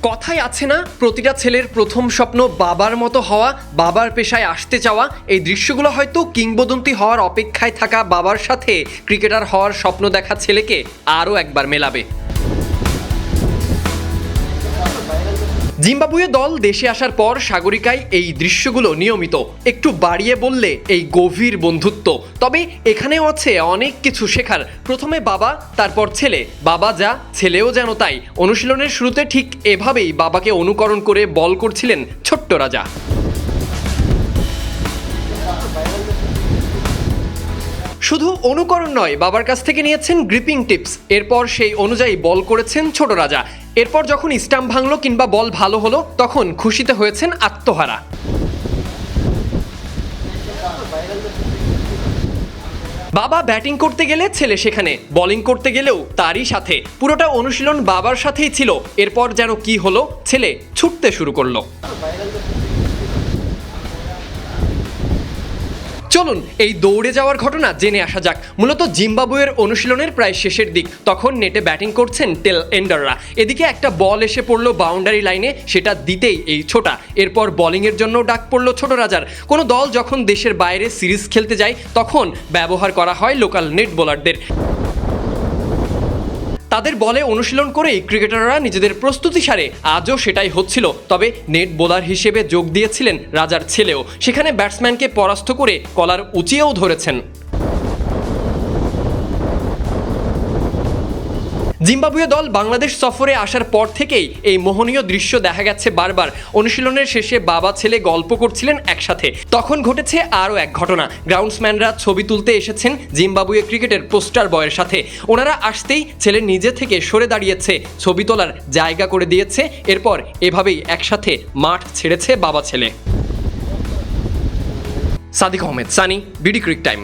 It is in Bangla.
কথাই আছে না, প্রতিটা ছেলের প্রথম স্বপ্ন বাবার মতো হওয়া, বাবার পেশায় আসতে চাওয়া। এই দৃশ্যগুলো হয়তো কিংবদন্তি হওয়ার অপেক্ষায় থাকা বাবার সাথে ক্রিকেটার হওয়ার স্বপ্ন দেখা ছেলেকে আরও একবার মেলাবে। জিম্বাবুয়ে দল দেশে আসার পর সাগরিকায় এই দৃশ্যগুলো নিয়মিত, একটু বাড়িয়ে বললে এই গভীর বন্ধুত্ব। তবে এখানেও আছে অনেক কিছু শেখার। প্রথমে বাবা, তারপর ছেলে, বাবা যা ছেলেও যেন তাই। অনুশীলনের শুরুতে ঠিক এভাবেই বাবাকে অনুকরণ করে বল করছিলেন ছোট্ট রাজা। শুধু অনুকরণ নয়, বাবার কাছ থেকে নিয়েছেন গ্রিপিং টিপস, এরপর সেই অনুযায়ী বল করেছেন ছোট রাজা। এরপর যখন স্টাম্প ভাঙলো কিংবা বল ভালো হলো, তখন খুশিতে হয়েছেন আত্মহারা। বাবা ব্যাটিং করতে গেলে ছেলে সেখানে, বোলিং করতে গেলেও তারই সাথে। পুরোটা অনুশীলন বাবার সাথেই ছিল। এরপর যেন কি হলো, ছেলে ছুটতে শুরু করলো। চলুন এই দৌড়ে যাওয়ার ঘটনা জেনে আসা যাক। মূলত জিম্বাবুয়ের অনুশীলনের প্রায় শেষের দিক, তখন নেটে ব্যাটিং করছেন টেল এন্ডাররা। এদিকে একটা বল এসে পড়লো বাউন্ডারি লাইনে, সেটা দিতেই এই ছোটা। এরপর বোলিংয়ের জন্য ডাক পড়লো ছোট রাজার। কোনো দল যখন দেশের বাইরে সিরিজ খেলতে যায়, তখন ব্যবহার করা হয় লোকাল নেট বোলারদের। তাদের বলে অনুশীলন করেই ক্রিকেটাররা নিজেদের প্রস্তুতি সারে। আজও সেটাই হচ্ছিল। তবে নেট বোলার হিসেবে যোগ দিয়েছিলেন রাজার ছেলেও। সেখানে ব্যাটসম্যানকে পরাস্ত করে কলার উঁচিয়েও ধরেছেন। জিম্বাবুয়ে দল বাংলাদেশ সফরে আসার পর থেকেই এই মোহনীয় দৃশ্য দেখা গেছে বারবার। অনুশীলনের শেষে বাবা ছেলে গল্প করছিলেন একসাথে। তখন ঘটেছে আরও এক ঘটনা। গ্রাউন্ডসম্যানরা ছবি তুলতে এসেছেন জিম্বাবুয়ে ক্রিকেটের পোস্টার বয়ের সাথে। ওনারা আসতেই ছেলে নিজে থেকে সরে দাঁড়িয়েছে, ছবি তোলার জায়গা করে দিয়েছে। এরপর এভাবেই একসাথে মাঠ ছেড়েছে বাবা ছেলে। Sadiq Ahmed, Sunny, BD Cric time.